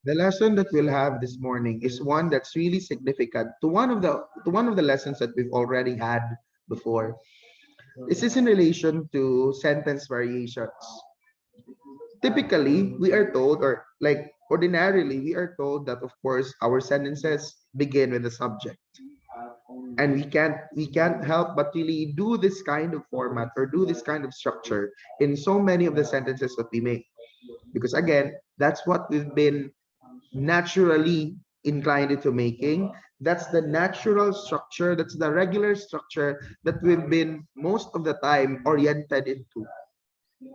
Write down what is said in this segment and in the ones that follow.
The lesson that we'll have this morning is one that's really significant to one of the lessons that we've already had before. This is in relation to sentence variations. Typically, we are told, or like ordinarily, we are told that of course our sentences begin with the subject. And we can't help but really do this kind of format or do this kind of structure in so many of the sentences that we make. Because again, that's what we've been naturally inclined into making. That's the natural structure, that's the regular structure that we've been most of the time oriented into.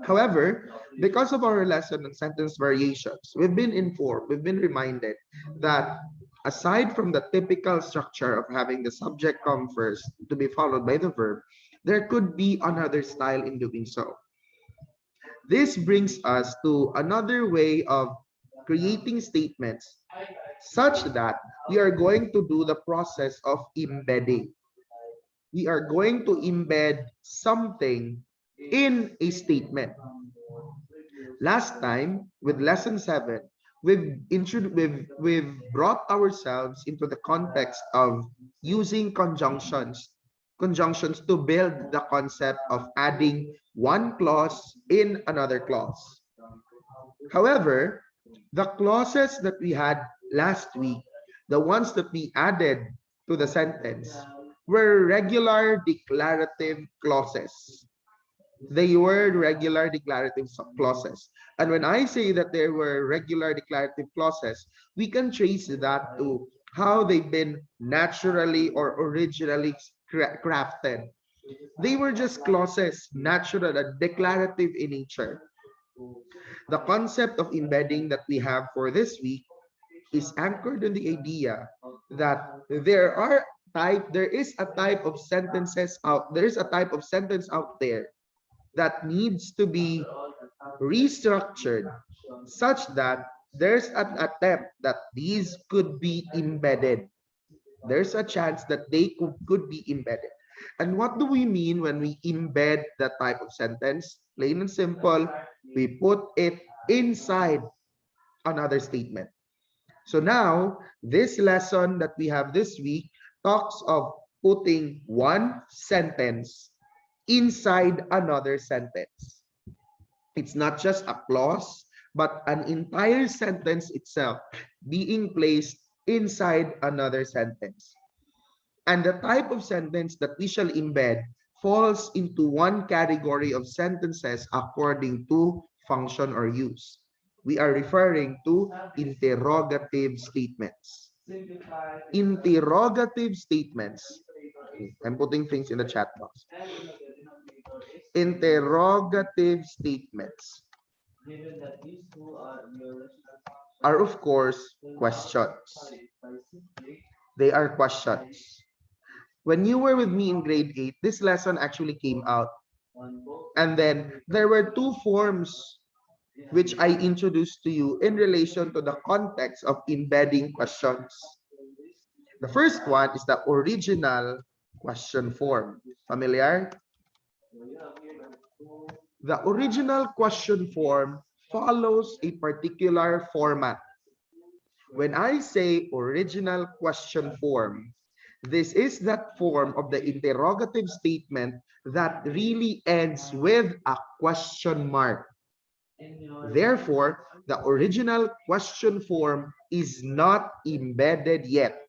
However, because of our lesson on sentence variations, we've been informed, we've been reminded that aside from the typical structure of having the subject come first to be followed by the verb, there could be another style in doing so. This brings us to another way of creating statements such that we are going to do the process of embedding. We are going to embed something in a statement. Last time with lesson 7, we've brought ourselves into the context of using conjunctions to build the concept of adding one clause in another clause. However, the clauses that we had last week, the ones that we added to the sentence, were regular declarative clauses. They were regular declarative clauses. And when I say that there were regular declarative clauses, we can trace that to how they've been naturally or originally crafted. They were just clauses, natural and declarative in nature. The concept of embedding that we have for this week is anchored in the idea that there is a type of sentence out there that needs to be restructured such that there's an attempt that these could be embedded. There's a chance that they could be embedded. And what do we mean when we embed that type of sentence? Plain and simple, we put it inside another statement. So now, this lesson that we have this week talks of putting one sentence inside another sentence. It's not just a clause, but an entire sentence itself being placed inside another sentence. And the type of sentence that we shall embed falls into one category of sentences according to function or use. We are referring to interrogative statements. Interrogative statements. I'm putting things in the chat box. Interrogative statements are, of course, questions. They are questions. When you were with me in grade 8, this lesson actually came out. And then there were two forms which I introduced to you in relation to the context of embedding questions. The first one is the original question form. Familiar? The original question form follows a particular format. When I say original question form, this is that form of the interrogative statement that really ends with a question mark. Therefore, the original question form is not embedded yet.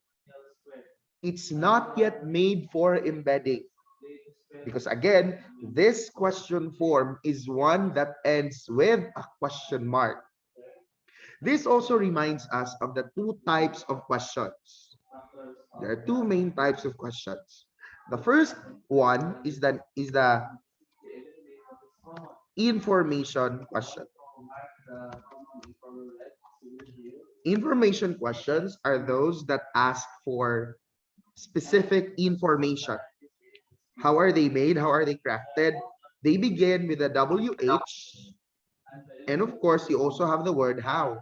It's not yet made for embedding. Because again, this question form is one that ends with a question mark. This also reminds us of the two types of questions. There are two main types of questions. The first one is the information question. Information questions are those that ask for specific information. How are they made? How are they crafted? They begin with a WH, and of course, you also have the word how.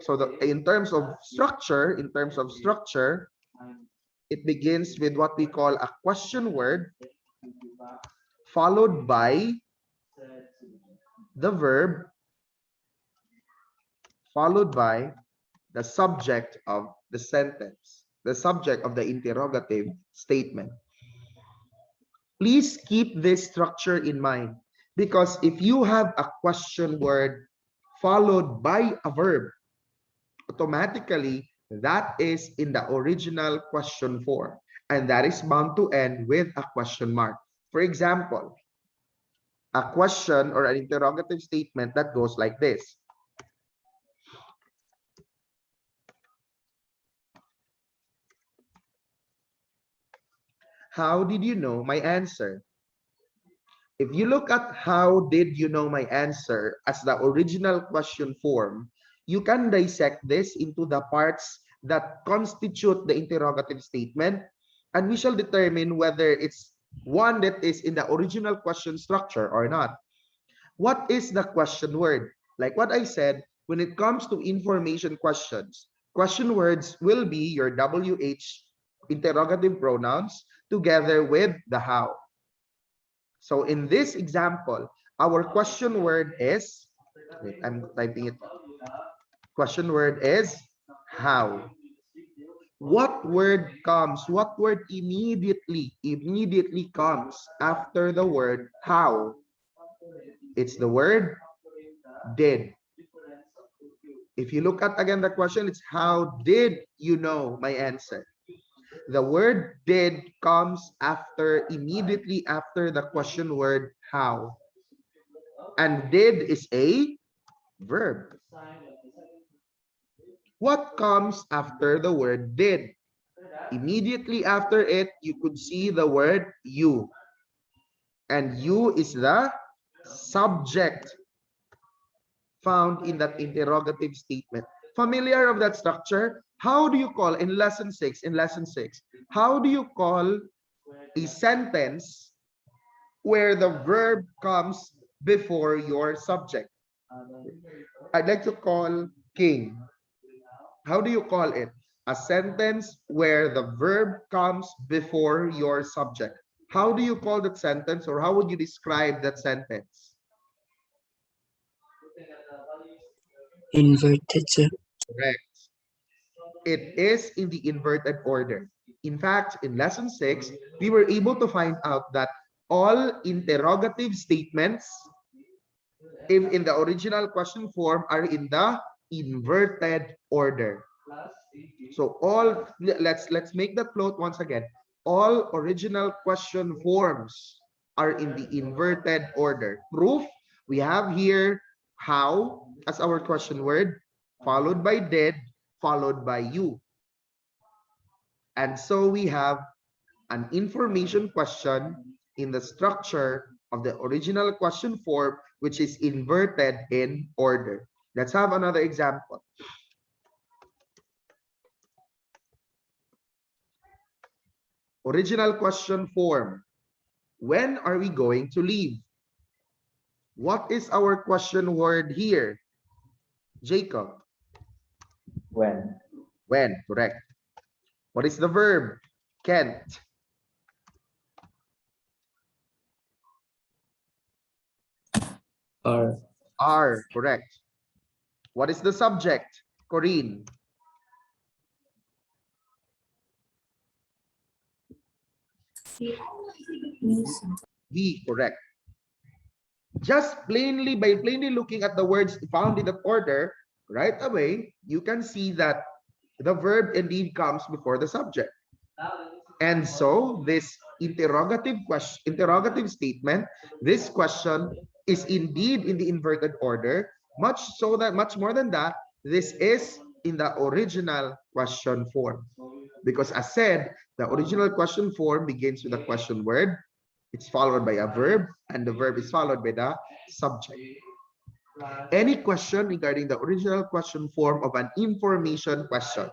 So in terms of structure, it begins with what we call a question word, followed by the verb, followed by the subject of the sentence, the subject of the interrogative statement. Please keep this structure in mind, because if you have a question word followed by a verb, automatically that is in the original question form, and that is bound to end with a question mark. For example, a question or an interrogative statement that goes like this. How did you know my answer? If you look at how did you know my answer as the original question form, you can dissect this into the parts that constitute the interrogative statement, and we shall determine whether it's one that is in the original question structure or not. What is the question word? Like what I said, when it comes to information questions, question words will be your WH interrogative pronouns together with the how. So in this example, our question word is, wait, I'm typing it. Question word is how. What word immediately comes after the word how? It's the word did. If you look at again the question, it's how did you know my answer? The word did comes immediately after the question word how. And did is a verb. What comes after the word did? Immediately after it, you could see the word you. And you is the subject found in that interrogative statement. Familiar of that structure? How do you call in lesson 6? How do you call a sentence where the verb comes before your subject? I'd like to call king. How do you call it? A sentence where the verb comes before your subject. How do you call that sentence, or how would you describe that sentence? Inverted, sir. Correct. It is in the inverted order. In fact, in lesson 6, we were able to find out that all interrogative statements, if in the original question form, are in the inverted order. So let's make that float once again. All original question forms are in the inverted order. Proof, we have here how as our question word, followed by did, followed by you. And so we have an information question in the structure of the original question form, which is inverted in order. Let's have another example. Original question form. When are we going to leave? What is our question word here? Jacob. When. When, correct. What is the verb? Kent. Are, correct. What is the subject? Corinne. Be, correct. Just by plainly looking at the words found in the order, right away, you can see that the verb indeed comes before the subject. And so this interrogative statement, this question is indeed in the inverted order, much more than that, this is in the original question form. Because as said, the original question form begins with a question word, it's followed by a verb, and the verb is followed by the subject. Any question regarding the original question form of an information question?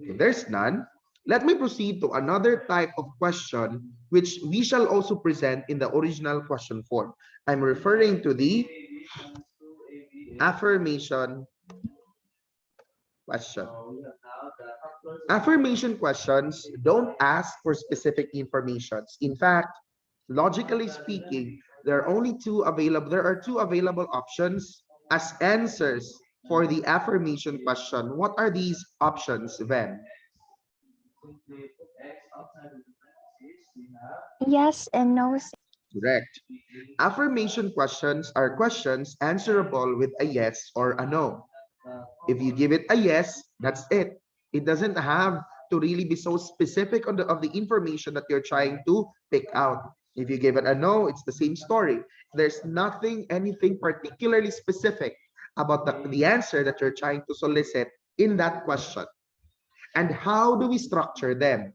If there's none, let me proceed to another type of question which we shall also present in the original question form. I'm referring to the affirmation question. Affirmation questions don't ask for specific information. In fact, logically speaking, there are two available options as answers for the affirmation question, what are these options then? Yes and no. Correct. Affirmation questions are questions answerable with a yes or a no. If you give it a yes, that's it. It doesn't have to really be so specific on of the information that you're trying to pick out. If you give it a no, it's the same story. There's anything particularly specific about the answer that you're trying to solicit in that question. And how do we structure them?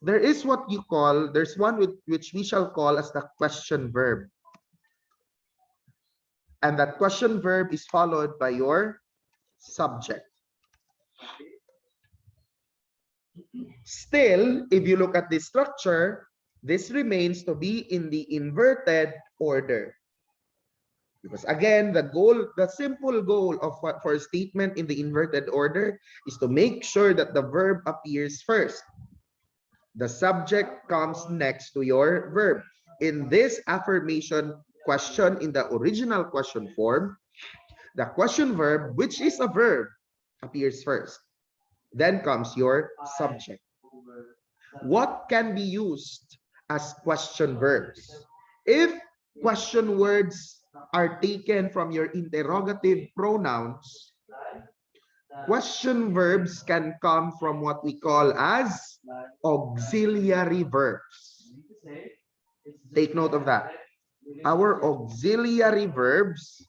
There's one which we shall call as the question verb. And that question verb is followed by your subject. Still, if you look at this structure, this remains to be in the inverted order. Because again, the simple goal of for a statement in the inverted order is to make sure that the verb appears first. The subject comes next to your verb. In this affirmation question, in the original question form, the question verb, which is a verb, appears first. Then comes your subject. What can be used as question verbs? If question words are taken from your interrogative pronouns, question verbs can come from what we call as auxiliary verbs. Take note of that. Our auxiliary verbs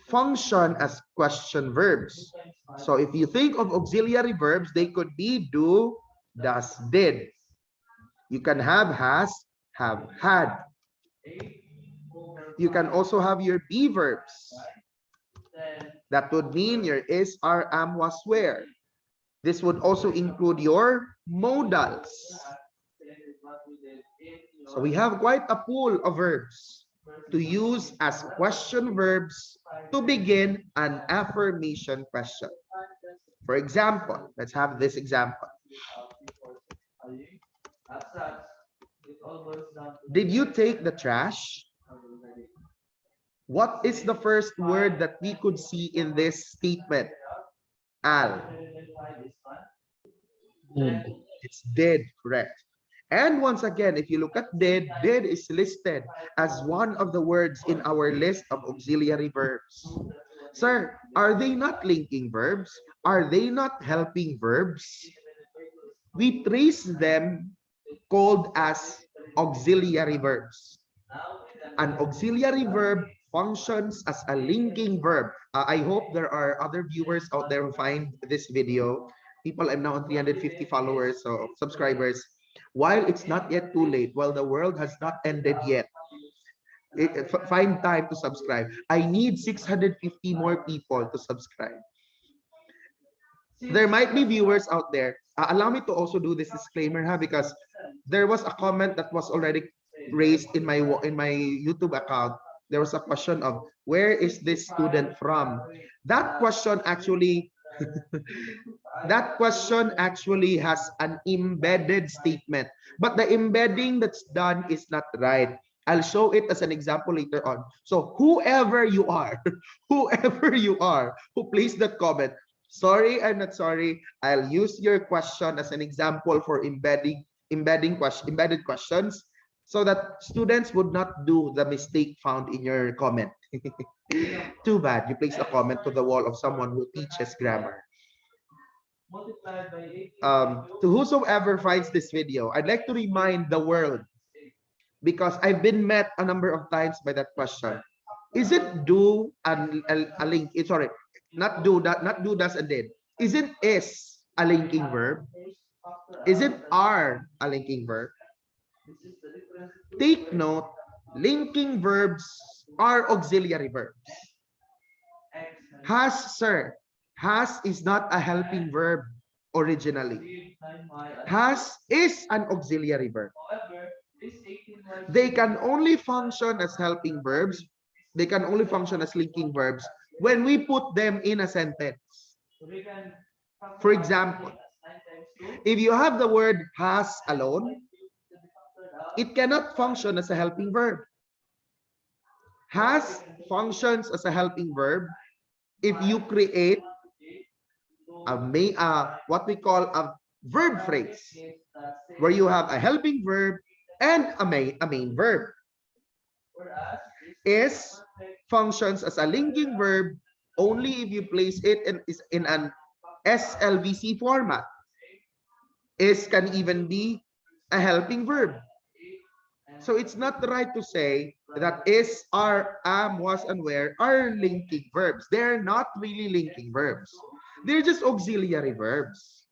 function as question verbs. So if you think of auxiliary verbs, they could be do, does, did. You can have has, have, had. You can also have your be verbs. That would mean your is, are, am, was, were. This would also include your modals. So we have quite a pool of verbs to use as question verbs to begin an affirmation question. For example, let's have this example. Did you take the trash? What is the first word that we could see in this statement? Al. It's did, correct. And once again, if you look at did is listed as one of the words in our list of auxiliary verbs. Sir, are they not linking verbs? Are they not helping verbs? We trace them called as auxiliary verbs. An auxiliary verb functions as a linking verb. I hope there are other viewers out there who find this video. People, I'm now on 350 followers, so subscribers. While it's not yet too late, while the world has not ended yet, find time to subscribe. I need 650 more people to subscribe. There might be viewers out there. Allow me to also do this disclaimer, because there was a comment that was already raised in my YouTube account. There was a question of where is this student from? That question actually that question actually has an embedded statement, but the embedding that's done is not right. I'll show it as an example later on. So whoever you are, whoever you are who placed that comment, sorry, I'm not sorry. I'll use your question as an example for embedded questions, so that students would not do the mistake found in your comment. Too bad you placed a comment to the wall of someone who teaches grammar. To whosoever finds this video, I'd like to remind the world, because I've been met a number of times by that question. Is it do and a link? Sorry, not do that, not do, does, and did. Isn't is a linking verb? Isn't are a linking verb? Take note, linking verbs are auxiliary verbs. Has, sir. Has is not a helping verb originally. Has is an auxiliary verb. They can only function as helping verbs. They can only function as linking verbs when we put them in a sentence. For example, if you have the word has alone, it cannot function as a helping verb. has functions as a helping verb if you create what we call a verb phrase, where you have a helping verb and a main verb. Is functions as a linking verb only if you place it in an SLVC format. Is can even be a helping verb. So it's not right to say that is, are, am, was, and were are linking verbs. They're not really linking verbs. They're just auxiliary verbs.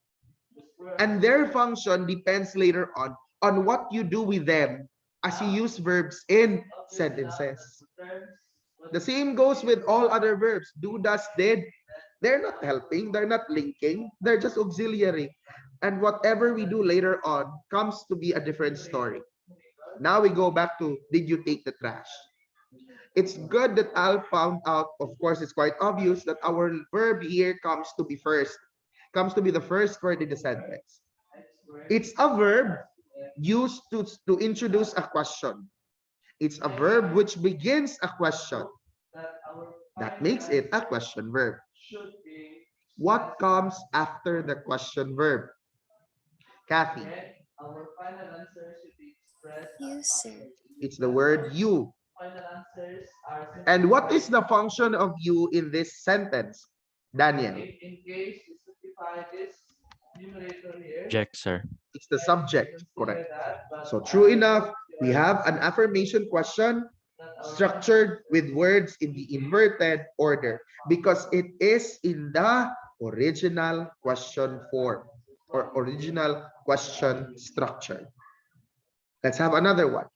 And their function depends later on what you do with them as you use verbs in sentences. The same goes with all other verbs. Do, does, did. They're not helping. They're not linking. They're just auxiliary. And whatever we do later on comes to be a different story. Now we go back to, did you take the trash? It's good that Al found out, of course, it's quite obvious that our verb here comes to be the first word in the sentence. It's a verb used to introduce a question. It's a verb which begins a question. That makes it a question verb. What comes after the question verb? Kathy. You, sir. It's the word you. And what is the function of you in this sentence, Daniel? Jack, sir. It's the subject, correct? So true enough, we have an affirmation question structured with words in the inverted order because it is in the original question form or original question structure. Let's have another one.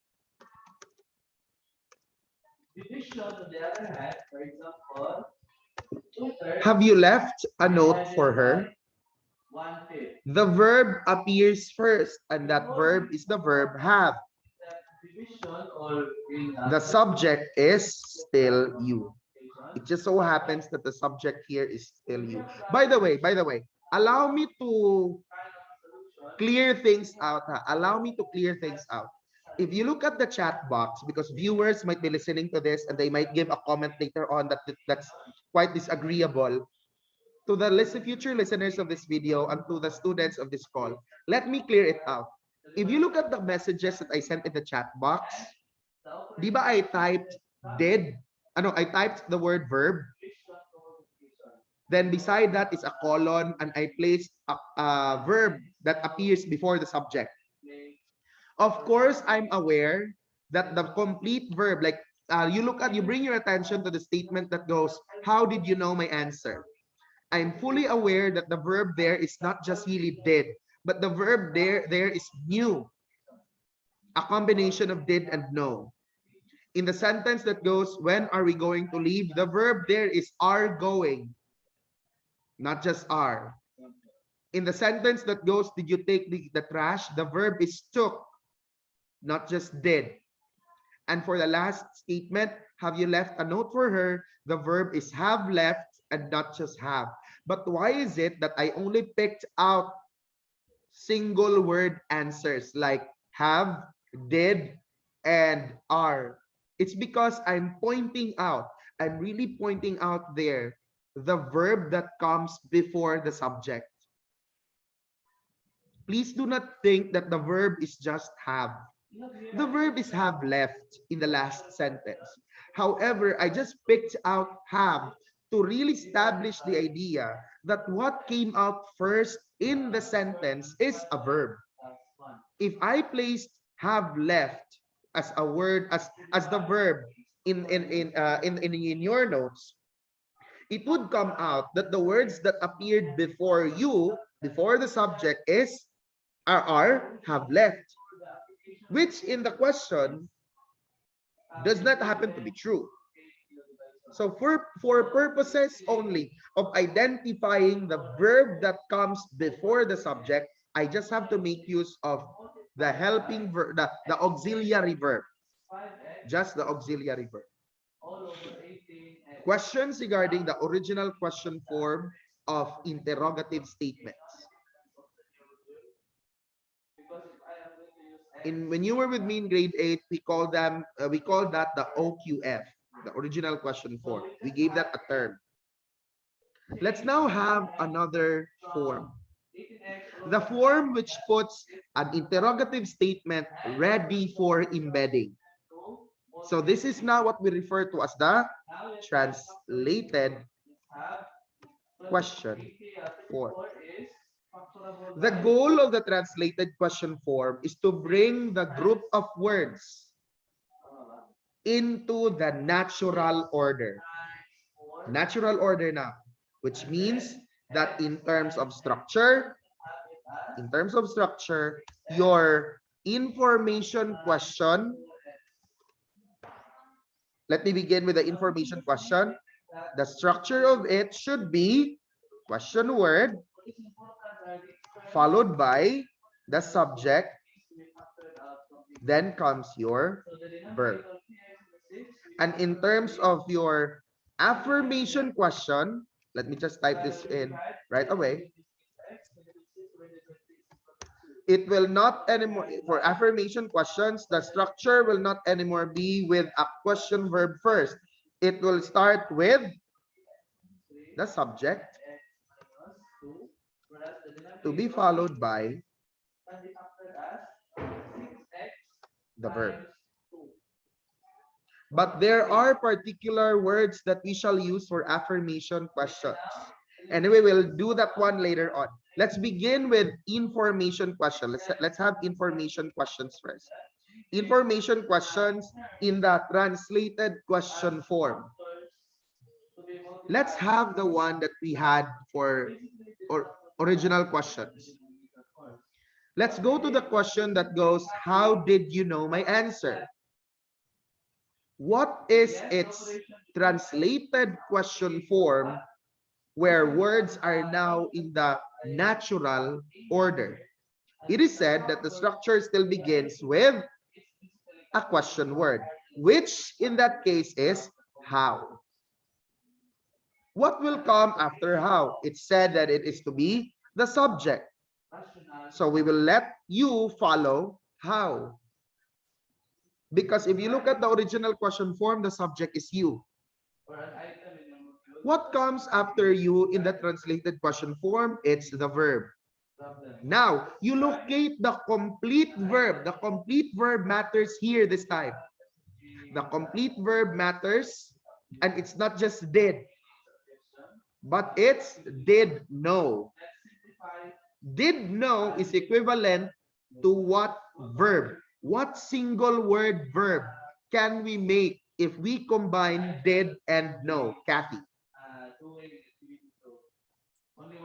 Have you left a note for her? The verb appears first, and that verb is the verb have. The subject is still you. It just so happens that the subject here is still you. By the way, allow me to clear things out. Allow me to clear things out. If you look at the chat box, because viewers might be listening to this and they might give a comment later on that's quite disagreeable to the future listeners of this video and to the students of this call, let me clear it out. If you look at the messages that I sent in the chat box, di ba I typed did? I typed the word verb. Then beside that is a colon and I placed a verb that appears before the subject. Of course, I'm aware that the complete verb, like you bring your attention to the statement that goes, how did you know my answer? I'm fully aware that the verb there is not just really did, but the verb there is knew. A combination of did and know. In the sentence that goes, when are we going to leave? The verb there is are going, not just are. In the sentence that goes, did you take the trash? The verb is took, not just did. And for the last statement, have you left a note for her? The verb is have left and not just have. But why is it that I only picked out single word answers like have, did, and are? It's because I'm really pointing out there the verb that comes before the subject. Please do not think that the verb is just have. The verb is have left in the last sentence. However, I just picked out have to really establish the idea that what came out first in the sentence is a verb. If I placed have left as a word as the verb in your notes, it would come out that the words that appeared before you, before the subject are have left, which in the question does not happen to be true. So for purposes only of identifying the verb that comes before the subject, I just have to make use of the helping verb, the auxiliary verb. Just the auxiliary verb. Questions regarding the original question form of interrogative statements. When you were with me in grade 8, we call that the OQF. the original question form. We gave that a term. Let's now have another form. The form which puts an interrogative statement ready for embedding. So this is now what we refer to as the translated question form. The goal of the translated question form is to bring the group of words into the natural order. Natural order now, which means that in terms of structure, your information question, let me begin with the information question. The structure of it should be question word, followed by the subject, then comes your verb. And in terms of your affirmation question, let me just type this in right away. It will not anymore, for affirmation questions, the structure will not anymore be with a question verb first. It will start with the subject to be followed by the verb. But there are particular words that we shall use for affirmation questions. Anyway, we'll do that one later on. Let's begin with information question. Let's have information questions first. Information questions in the translated question form. Let's have the one that we had for original questions. Let's go to the question that goes, how did you know my answer? What is its translated question form where words are now in the natural order? It is said that the structure still begins with a question word, which in that case is how. What will come after how? It's said that it is to be the subject. So we will let you follow how. Because if you look at the original question form, the subject is you. What comes after you in the translated question form? It's the verb. Now, you locate the complete verb. The complete verb matters here this time. The complete verb matters, and it's not just did, but it's did know. Did know is equivalent to what verb? What single word verb can we make if we combine did and know? Kathy?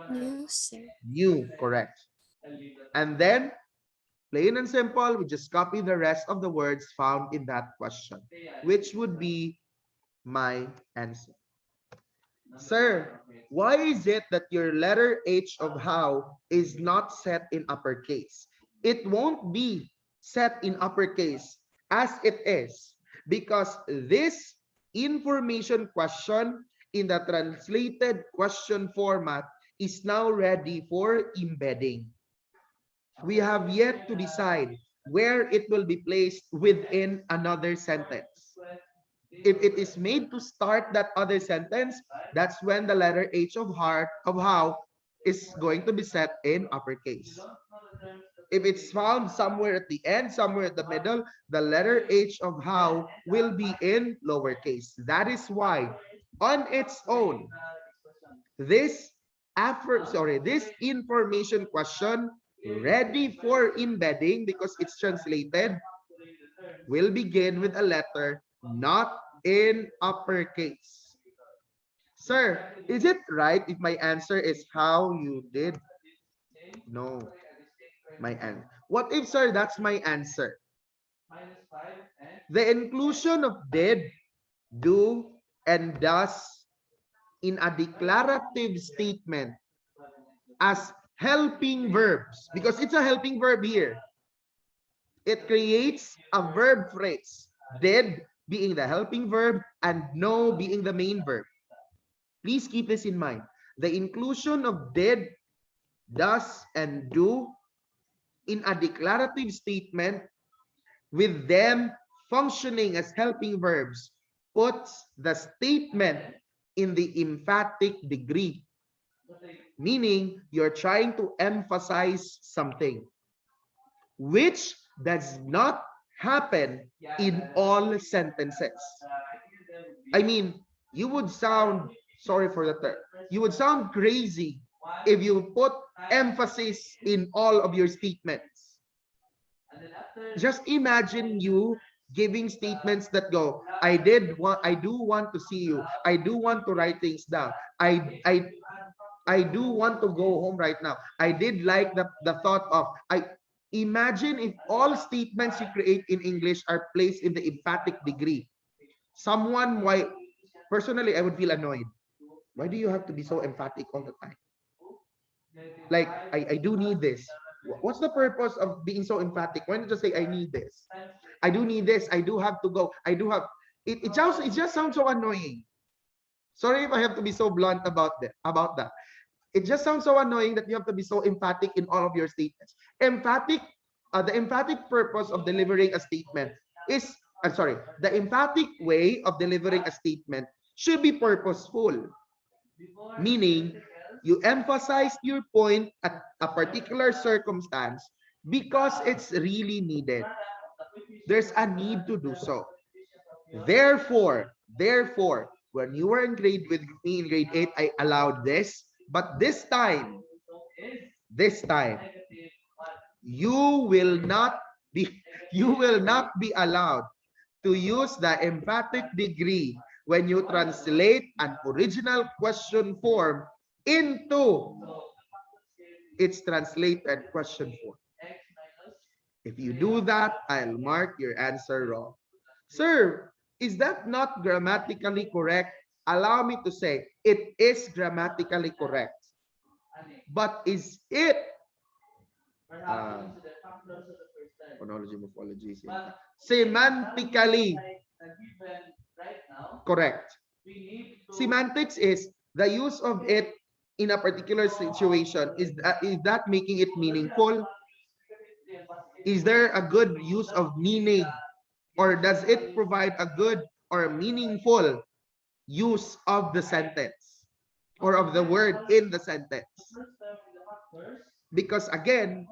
New, sir. New, correct. And then, plain and simple, we just copy the rest of the words found in that question, which would be my answer. Sir, why is it that your letter H of how is not set in uppercase? It won't be set in uppercase as it is because this information question in the translated question format is now ready for embedding. We have yet to decide where it will be placed within another sentence. If it is made to start that other sentence, that's when the letter H of how is going to be set in uppercase. If it's found somewhere at the end, somewhere at the middle, the letter H of how will be in lowercase. That is why, on its own, this information question ready for embedding because it's translated will begin with a letter not in uppercase. Sir, is it right if my answer is how you did? No. My answer. What if, sir, that's my answer? The inclusion of did, do, and does in a declarative statement as helping verbs, because it's a helping verb here. It creates a verb phrase. Did being the helping verb and know being the main verb. Please keep this in mind. The inclusion of did, does, and do in a declarative statement with them functioning as helping verbs puts the statement in the emphatic degree, meaning you're trying to emphasize something, which does not happen in all sentences. I mean, you would sound, sorry for the term, you would sound crazy if you put emphasis in all of your statements. Just imagine you giving statements that go, I do want to see you. I do want to write things down. I do want to go home right now. I did like the thought of, imagine if all statements you create in English are placed in the emphatic degree. Why, personally, I would feel annoyed. Why do you have to be so emphatic all the time? Like, I do need this. What's the purpose of being so emphatic? Why not just say, I need this? I do need this. I do have to go. I do have, it just sounds so annoying. Sorry if I have to be so blunt about that. It just sounds so annoying that you have to be so emphatic in all of your statements. The emphatic purpose of delivering a statement is, the emphatic way of delivering a statement should be purposeful. Meaning, you emphasize your point at a particular circumstance because it's really needed. There's a need to do so. Therefore, when you were with me in grade 8, I allowed this. But this time, you will not be allowed to use the emphatic degree when you translate an original question form into its translated question form. If you do that, I'll mark your answer wrong. Sir, is that not grammatically correct? Allow me to say, it is grammatically correct. But is it phonology, morphology, semantically correct? Semantics is the use of it in a particular situation. Is that making it meaningful? Is there a good use of meaning? Or does it provide a good or meaningful use of the sentence or of the word in the sentence? Because again,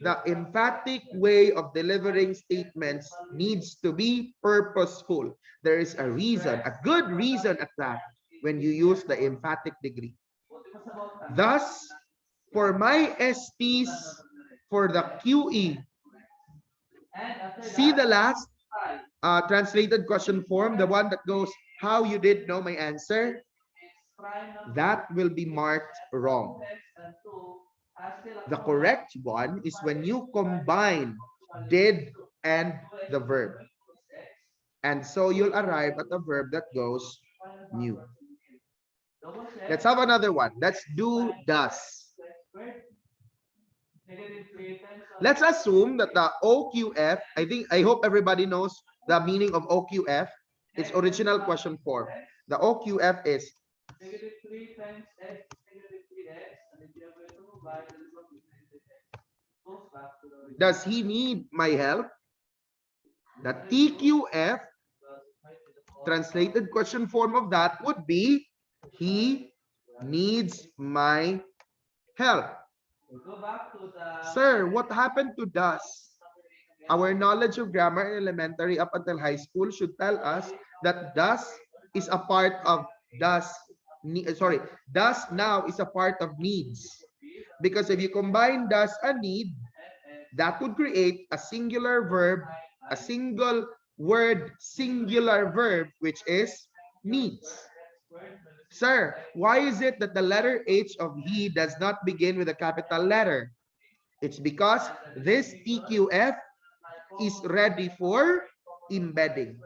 the emphatic way of delivering statements needs to be purposeful. There is a reason, a good reason at that, when you use the emphatic degree. Thus, for my STs, for the QE, see the last translated question form, the one that goes, how you did know my answer? That will be marked wrong. The correct one is when you combine did and the verb. And so you'll arrive at a verb that goes knew. Let's have another one. Let's do does. Let's assume that the OQF, I hope everybody knows the meaning of OQF. Its original question form. The OQF is does he need my help? The TQF translated question form of that would be he needs my help. Sir, what happened to does? Our knowledge of grammar in elementary up until high school should tell us that does is a part of does now is a part of needs. Because if you combine does and need, that would create a singular verb, a single word, singular verb, which is needs. Sir, why is it that the letter H of he does not begin with a capital letter? It's because this TQF is ready for embedding.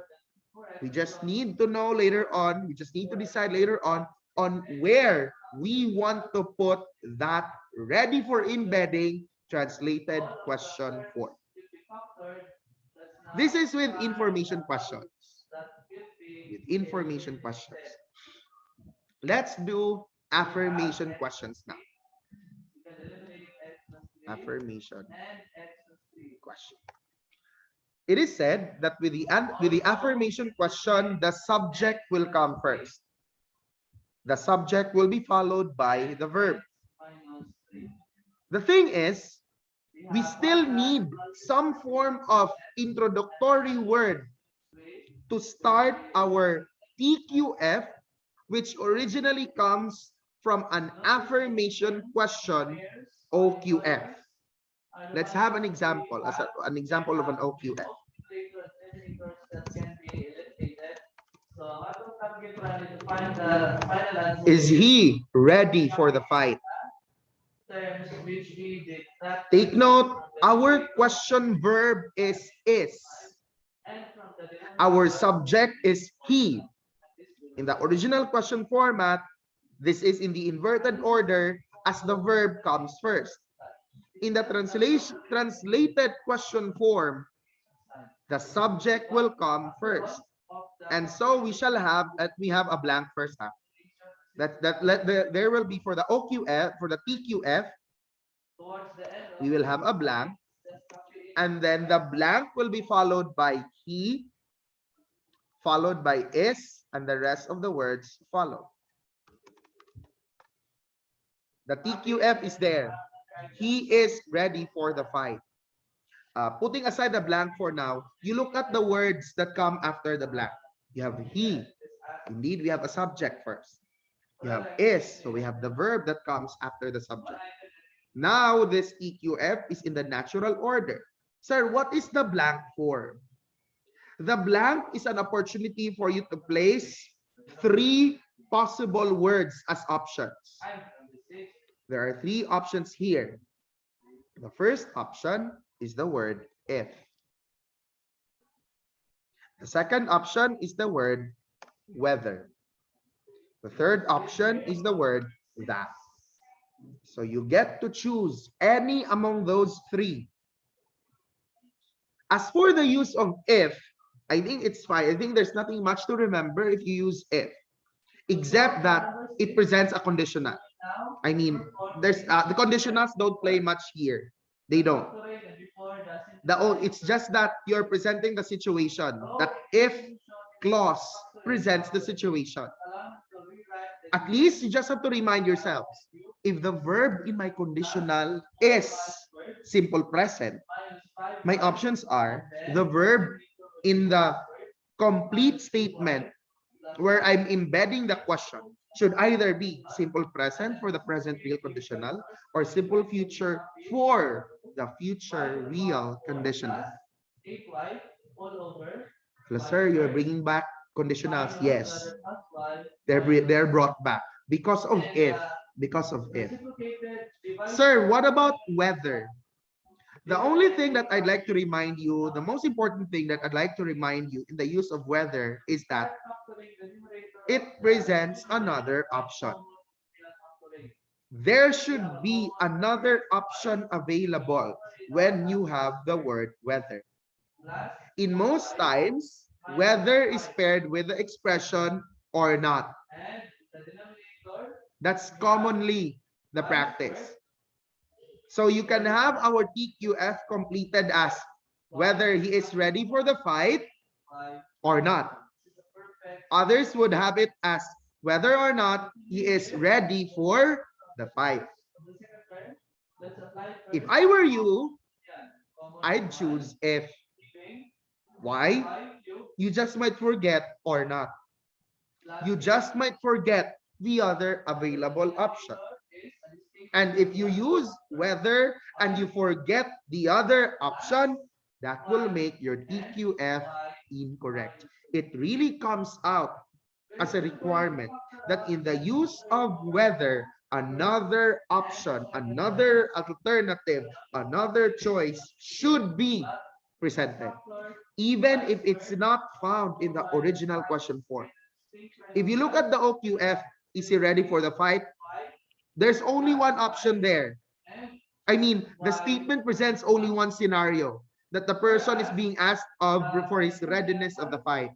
We just need to know later on, we just need to decide later on where we want to put that ready for embedding translated question form. This is with information questions. With information questions. Let's do affirmation questions now. Affirmation question. It is said that with the affirmation question, the subject will come first. The subject will be followed by the verb. The thing is, we still need some form of introductory word to start our TQF, which originally comes from an affirmation question, OQF. Let's have an example, an example of an OQF. Is he ready for the fight? Take note, our question verb is. Our subject is he. In the original question format, this is in the inverted order as the verb comes first. In the translated question form, the subject will come first. And so we shall have a blank first half. There will be for the OQF, for the TQF, we will have a blank, and then the blank will be followed by he, followed by is, and the rest of the words follow. The TQF is there. He is ready for the fight. Putting aside the blank for now, you look at the words that come after the blank. You have he. Indeed, we have a subject first. You have is, so we have the verb that comes after the subject. Now, this TQF is in the natural order. Sir, what is the blank for? The blank is an opportunity for you to place 3 possible words as options. There are 3 options here. The first option is the word if. The second option is the word whether. The third option is the word that. So you get to choose any among those 3. As for the use of if, I think it's fine. I think there's nothing much to remember if you use if, except that it presents a conditional. I mean, there's the conditionals don't play much here. They don't. It's just that you're presenting the situation. That if clause presents the situation. At least you just have to remind yourselves, if the verb in my conditional is simple present, my options are the verb in the complete statement where I'm embedding the question should either be simple present for the present real conditional or simple future for the future real conditional. Hello, sir, you're bringing back conditionals. Yes, they're brought back because of if. Because of if. Sir, what about whether? The only thing that I'd like to remind you, the most important thing that I'd like to remind you in the use of whether is that it presents another option. There should be another option available when you have the word whether. In most times, whether is paired with the expression or not. That's commonly the practice. So you can have our TQF completed as whether he is ready for the fight or not. Others would have it as whether or not he is ready for the fight. If I were you, I'd choose if. Why? You just might forget or not. You just might forget the other available option. And if you use whether and you forget the other option, that will make your TQF incorrect. It really comes out as a requirement that in the use of whether, another option, another alternative, another choice should be presented, even if it's not found in the original question form. If you look at the OQF, is he ready for the fight? There's only one option there. I mean, the statement presents only one scenario, that the person is being asked of for his readiness of the fight.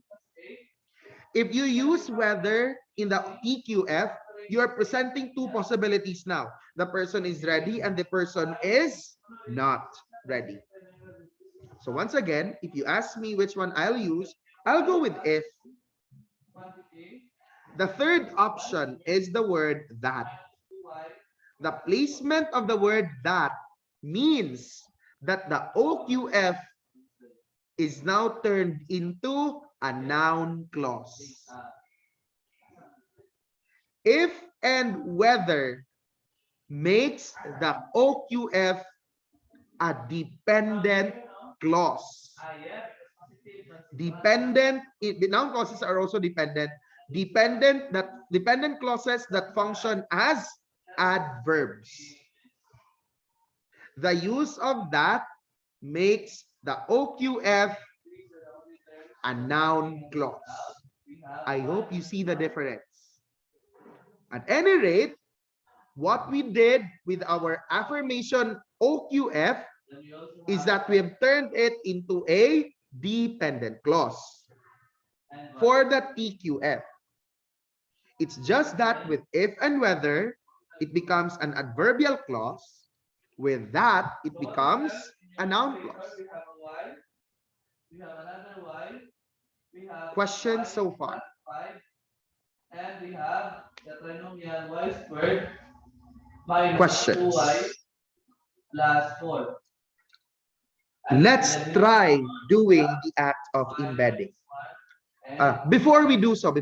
If you use whether in the TQF, you are presenting 2 possibilities now. The person is ready and the person is not ready. So once again, if you ask me which one I'll use, I'll go with if. The third option is the word that. The placement of the word that means that the OQF is now turned into a noun clause. If and whether makes the OQF a dependent clause. Dependent, the noun clauses are also dependent. Dependent clauses that function as adverbs. The use of that makes the OQF a noun clause. I hope you see the difference. At any rate, what we did with our affirmation OQF is that we have turned it into a dependent clause for the TQF. It's just that with if and whether, it becomes an adverbial clause. With that, it becomes a noun clause. Questions so far? And we have the trinomial y squared Questions? 2y plus 4. Let's try doing the act of embedding. Before we do so,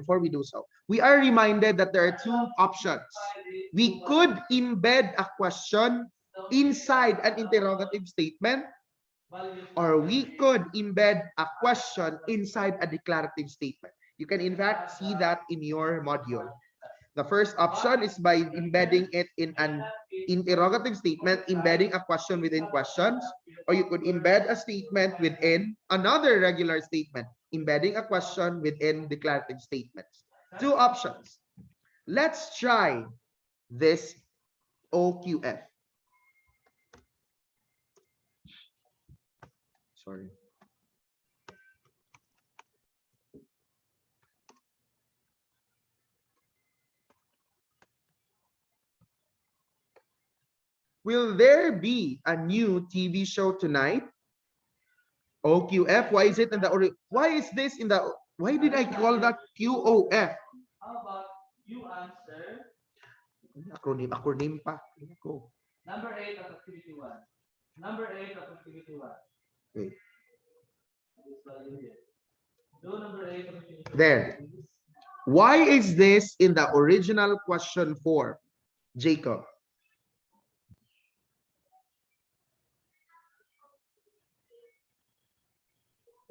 we are reminded that there are two options. We could embed a question inside an interrogative statement, or we could embed a question inside a declarative statement. You can in fact see that in your module. The first option is by embedding it in an interrogative statement, embedding a question within questions, or you could embed a statement within another regular statement, embedding a question within declarative statements. Two options. Let's try this OQF. Sorry. Will there be a new TV show tonight? OQF. Why is it in the why is this in the why did I call that QOF? How about you answer Acronym pa. number 8 of activity 1? Number 8 of activity 1. Wait. Do number 8 of activity 1. There. Why is this in the original question 4, Jacob?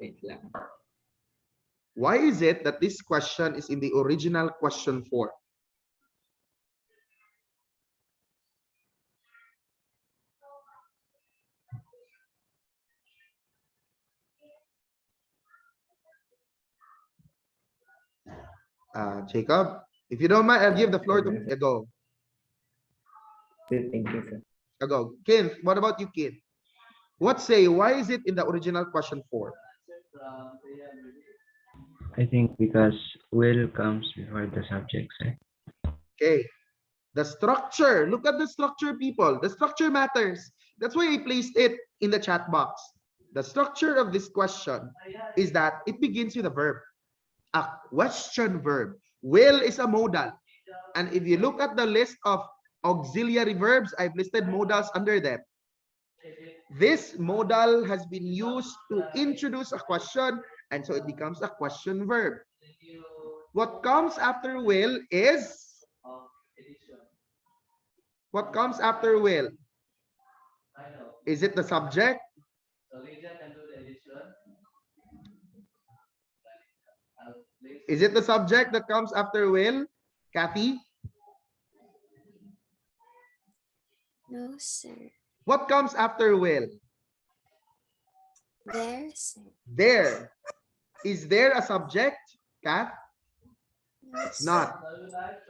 Wait lang. Why is it that this question is in the original question 4? Jacob, if you don't mind, I'll give the floor to go. Thank you, sir. Go. Ken, what about you, Ken? What say? Why is it in the original question 4? I think because will comes before the subject, sir. Okay. The structure. Look at the structure, people. The structure matters. That's why I placed it in the chat box. The structure of this question is that it begins with a verb. A question verb. Will is a modal. And if you look at the list of auxiliary verbs, I've listed modals under them. This modal has been used to introduce a question, and so it becomes a question verb. What comes after will is? What comes after will? Is it the subject? Is it the subject that comes after will? Kathy? No, sir. What comes after will? There, sir. There. Is there a subject, Kath? No, sir. Not.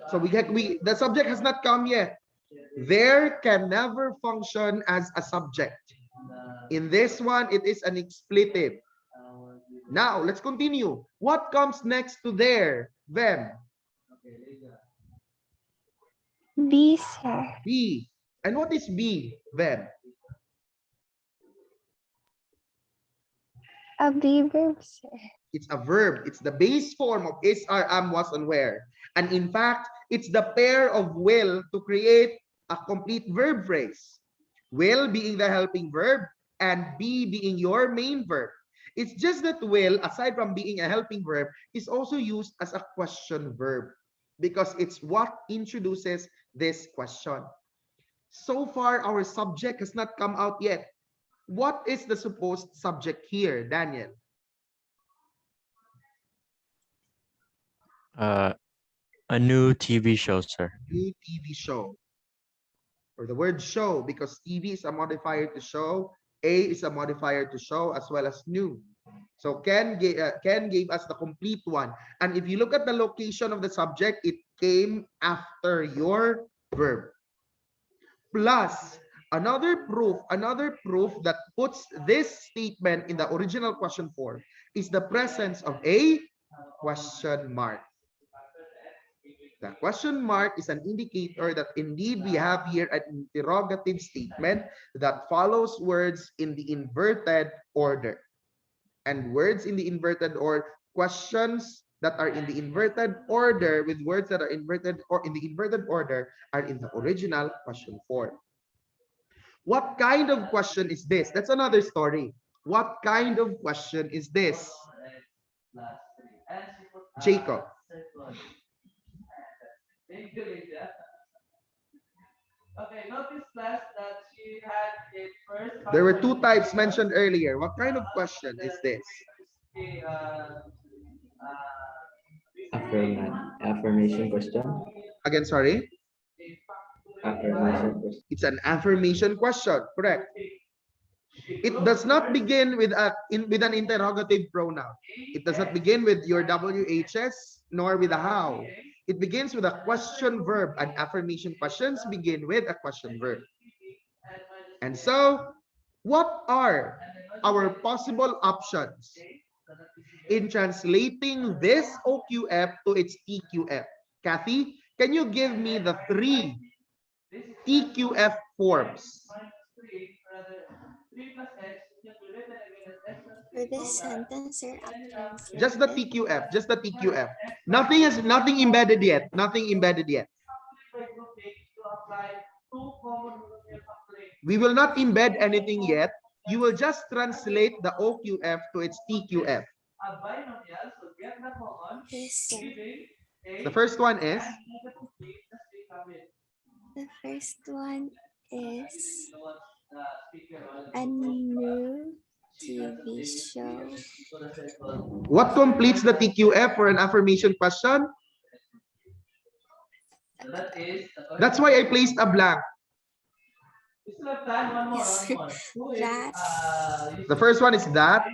So the subject has not come yet. There can never function as a subject. In this one, it is an expletive. Now, let's continue. What comes next to there? Them. B, sir. B. And what is B? Them. A be verb, sir. It's a verb. It's the base form of is, are, am, was, and were. And in fact, it's the pair of will to create a complete verb phrase. Will being the helping verb and be being your main verb. It's just that will, aside from being a helping verb, is also used as a question verb because it's what introduces this question. So far, our subject has not come out yet. What is the supposed subject here, Daniel? A new TV show, sir. New TV show. Or the word show, because TV is a modifier to show, A is a modifier to show, as well as new. So Ken gave us the complete one. And if you look at the location of the subject, it came after your verb. Plus, another proof that puts this statement in the original question form is the presence of a question mark. The question mark is an indicator that indeed we have here an interrogative statement that follows words in the inverted order. And words in the inverted or questions that are in the inverted order with words that are inverted or in the inverted order are in the original question form. What kind of question is this? That's another story. What kind of question is this? Jacob. Thank you, Lydia. Okay, notice class that she had a first. There were two types mentioned earlier. What kind of question is this? Affirmation question. Again, sorry? Affirmation question. It's an affirmation question, correct? It does not begin with an interrogative pronoun. It does not begin with your WHS nor with a how. It begins with a question verb, and affirmation questions begin with a question verb. And so, what are our possible options in translating this OQF to its TQF? Kathy, can you give me the 3 TQF forms? For this sentence, sir, Just the TQF, just the TQF. Nothing embedded yet. Nothing embedded yet. We will not embed anything yet. You will just translate the OQF to its TQF. Yes, sir. The first one is? The first one is a new TV show. What completes the TQF for an affirmation question? That's why I placed a blank. Yes, sir. That The first one is that.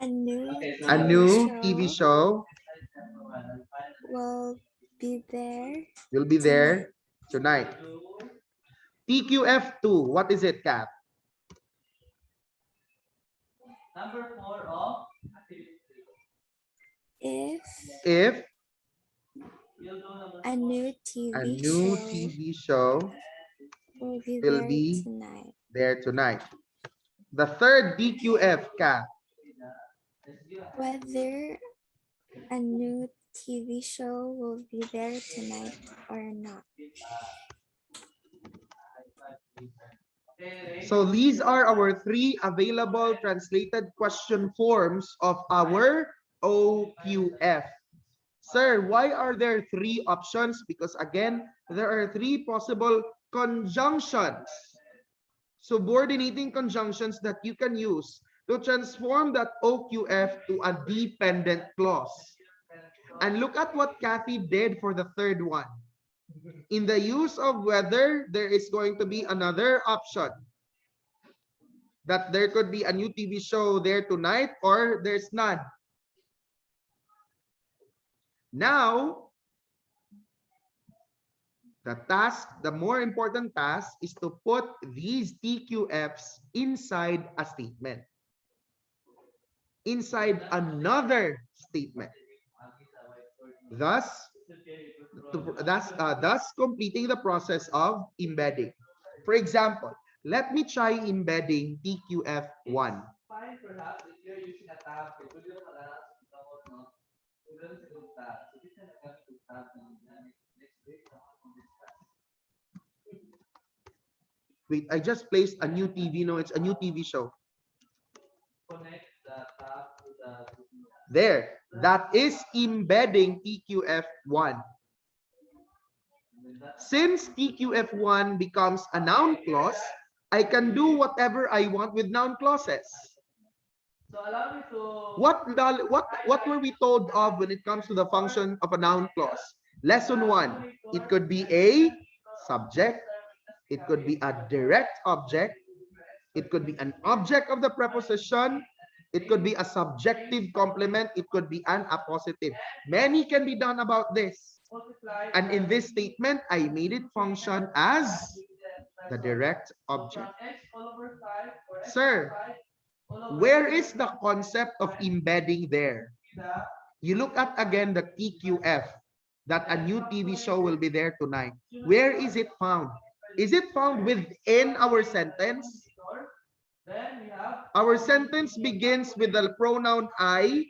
a new TV show will be there. will be there tonight. TQF2, what is it, Kat? Number 4 of If a new a TV new show TV show will be will there be tonight. there tonight. The third DQF, Kat. Whether a new TV show will be there tonight or not. So these are our 3 available translated question forms of our OQF. Sir, why are there 3 options? Because again, there are 3 possible conjunctions, subordinating conjunctions that you can use to transform that OQF to a dependent clause. And look at what Kathy did for the third one. In the use of whether, there is going to be another option. That there could be a new TV show there tonight or there's none. Now, the more important task is to put these TQFs inside a statement. Inside another statement. Thus completing the process of embedding. For example, Let me try embedding TQF1. Fine, perhaps, if you're using a tab, it will yung malalas sa tawag, no? Ito sa yung tab. So, dito na gamit yung tab na next week. Wait, I just placed a new TV. No, it's a new TV show. Connect the tab to the There. That is embedding TQF1. Since TQF1 becomes a noun clause, I can do whatever I want with noun clauses. So allow me to What were we told of when it comes to the function of a noun clause? Lesson 1. It could be a subject. It could be a direct object. It could be an object of the preposition. It could be a subjective complement. It could be an appositive. Many can be done about this. multiply And in this statement, I made it function as the direct from object. x all over 5 or x Sir, over 5 all over where is the concept of embedding there? the You look at again the TQF, that a new TV show will be there tonight. Where is it found? Is it found within our sentence? then we have Our sentence begins with the pronoun I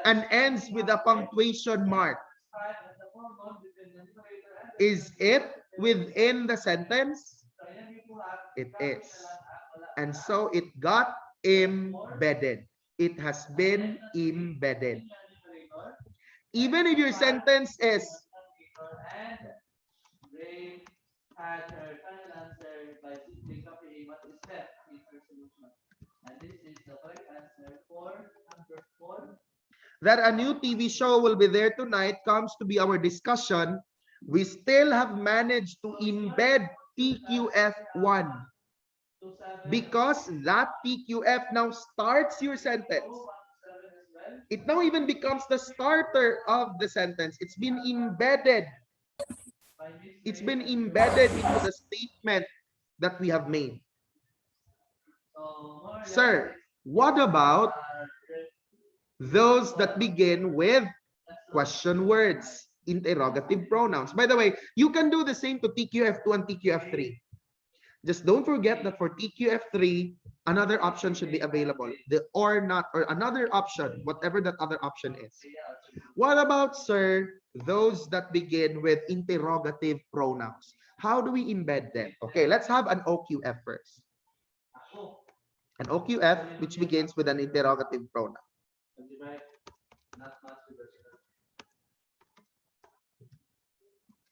and ends with a punctuation mark. Is it within the sentence? It is. And so it got embedded. It has been embedded. Even if your sentence is and Ray had her final answer by simply copying what is left in her solution. And this is the correct answer for number 4. that a new TV show will be there tonight comes to be our discussion, we still have managed to embed TQF1 because that TQF now starts your sentence. It now even becomes the starter of the sentence. It's been embedded. It's been embedded into the statement that we have made. Sir, what about those that begin with question words, interrogative pronouns? By the way, you can do the same to TQF2 and TQF3. Just don't forget that for TQF3, another option should be available. The or not, or another option, whatever that other option is. What about, sir, those that begin with interrogative pronouns? How do we embed them? Okay, let's have an OQF first. An OQF which begins with an interrogative pronoun.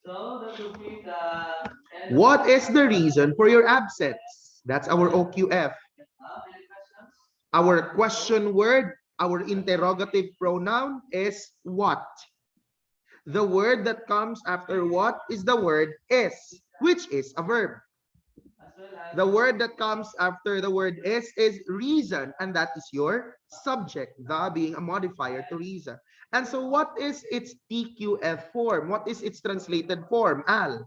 So that would be the What is the reason for your absence? That's our OQF. any questions? Our question word, our interrogative pronoun is what? The word that comes after what is the word is, which is a verb. As well as The word that comes after the word is reason, and that is your subject, the being a modifier to reason. And so what is its TQF form? What is its translated form? Al?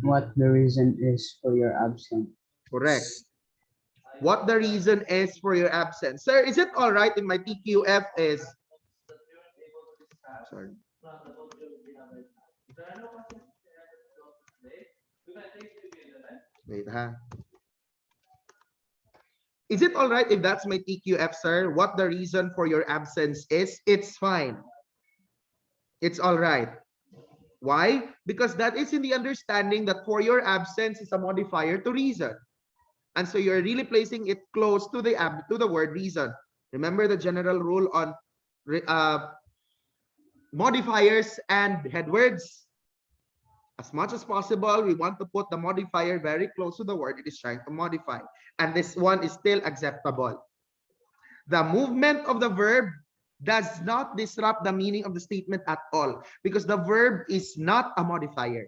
What the reason is for your absence? Correct. What the reason is for your absence. Sir, is it all right if my TQF is... Sorry. from the book will be number 9. If there are no questions today, we can take to the 11. Wait, ha? Is it all right if that's my TQF, sir? What the reason for your absence is? It's fine. It's all right. Why? Because that is in the understanding that for your absence is a modifier to reason. And so you're really placing it close to the word reason. Remember the general rule on modifiers and head words? As much as possible, we want to put the modifier very close to the word it is trying to modify. And this one is still acceptable. The movement of the verb does not disrupt the meaning of the statement at all because the verb is not a modifier.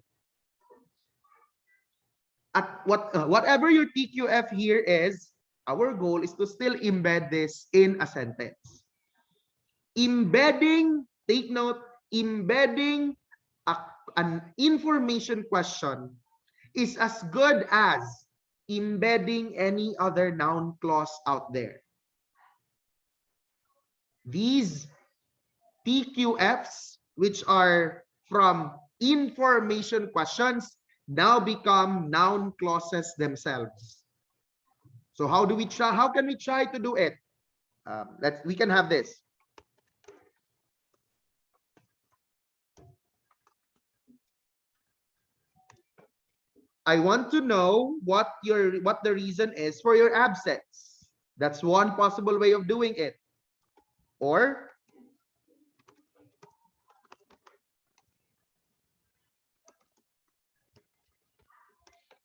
At whatever your TQF here is, our goal is to still embed this in a sentence. Embedding, take note, embedding an information question is as good as embedding any other noun clause out there. These TQFs, which are from information questions now become noun clauses themselves. So how do we try? How can we try to do it? We can have this. I want to know what the reason is for your absence. That's one possible way of doing it. Or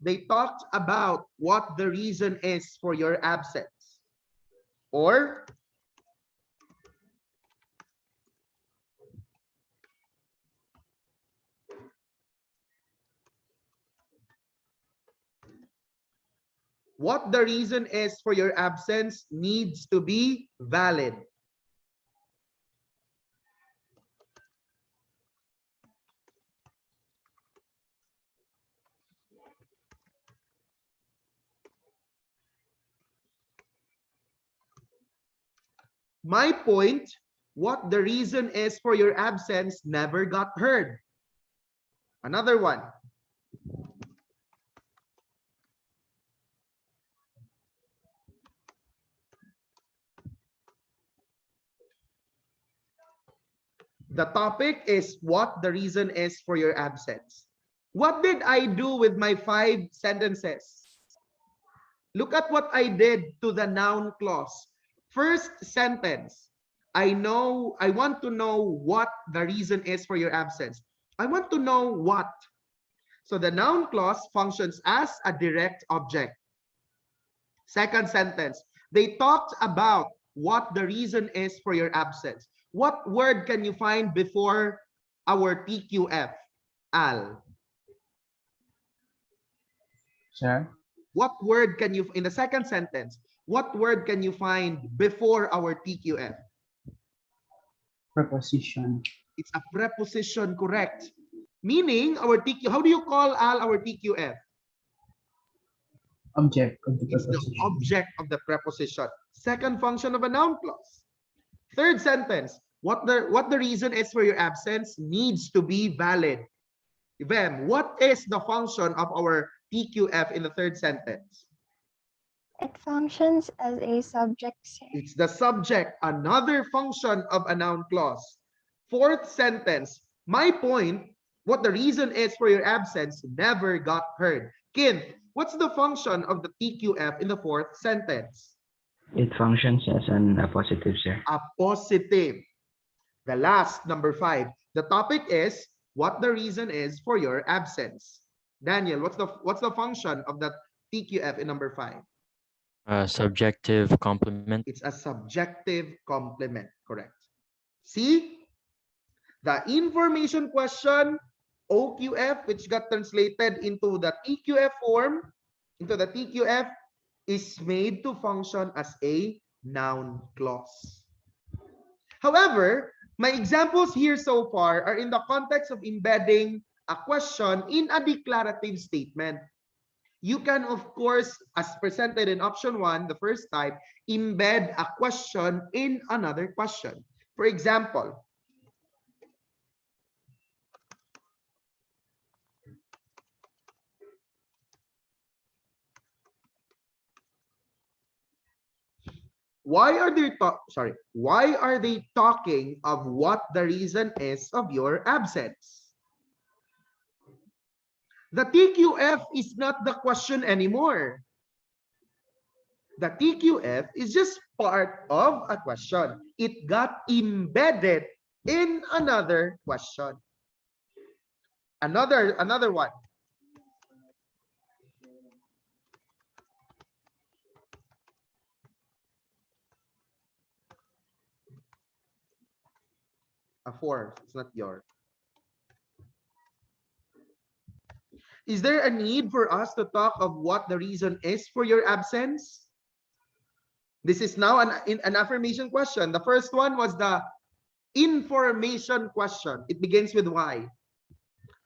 they talked about what the reason is for your absence. Or what the reason is for your absence needs to be valid. My point, what the reason is for your absence never got heard. Another one. The topic is what the reason is for your absence. What did I do with my 5 sentences? Look at what I did to the noun clause. First sentence, I want to know what the reason is for your absence. I want to know what. So the noun clause functions as a direct object. Second sentence, they talked about what the reason is for your absence. What word can you find before our TQF? Al. Sir, What word can you, in the second sentence, what word can you find before our TQF? preposition. It's a preposition, correct? Meaning, our TQ, how do you call Al our TQF? Object of the It's the preposition. object of the preposition. Second function of a noun clause. Third sentence, what the reason is for your absence needs to be valid. Vem, what is the function of our TQF in the third sentence? It functions as a subject, sir. It's the subject, another function of a noun clause. Fourth sentence, my point, what the reason is for your absence never got heard. Kid, what's the function of the TQF in the fourth sentence? It functions as an appositive, sir. A positive. The last, number 5, the topic is what the reason is for your absence. Daniel, what's the function of the TQF in number 5? Subjective complement. It's a subjective complement, correct? See, the information question, OQF, which got translated into the TQF form, is made to function as a noun clause. However, my examples here so far are in the context of embedding a question in a declarative statement. You can, of course, as presented in option 1, the first type, embed a question in another question. For example, why are they talking of what the reason is of your absence? The TQF is not the question anymore. The TQF is just part of a question. It got embedded in another question. Another one. A 4, it's not yours. Is there a need for us to talk of what the reason is for your absence? This is now an affirmation question. The first one was the information question. It begins with why.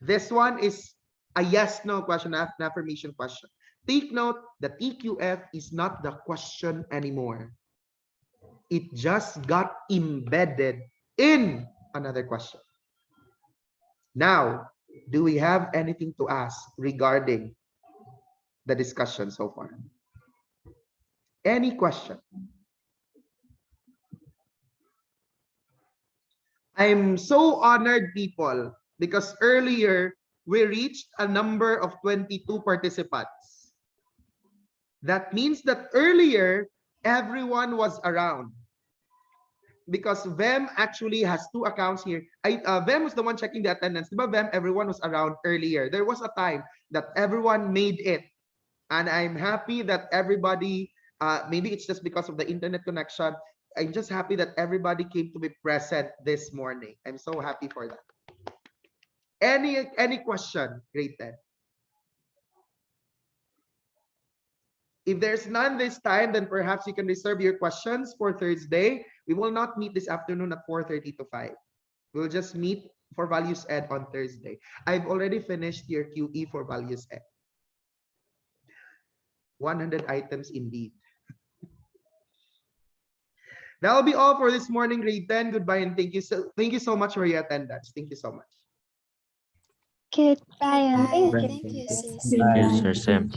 This one is a yes/no question, an affirmation question. Take note, the TQF is not the question anymore. It just got embedded in another question. Now, Do we have anything to ask regarding the discussion so far? Any question? I'm so honored, people, because earlier we reached a number of 22 participants. That means that earlier everyone was around, because Vem actually has 2 accounts here. Vem was the one checking the attendance. Diba, Vem, everyone was around earlier. There was a time that everyone made it. And I'm happy that everybody, maybe it's just because of the internet connection, I'm just happy that everybody came to be present this morning. I'm so happy for that. Any question, grade 10? If there's none this time, then perhaps you can reserve your questions for Thursday. We will not meet this afternoon at 4:30 to 5. We'll just meet for Values Ed on Thursday. I've already finished your QE for Values Ed. 100 items indeed. That will be all for this morning, grade 10. Goodbye and thank you so much for your attendance. Thank you so much. Goodbye and Goodbye. thank you. Thank you, sis. Thank you, Bye. Sir Sam.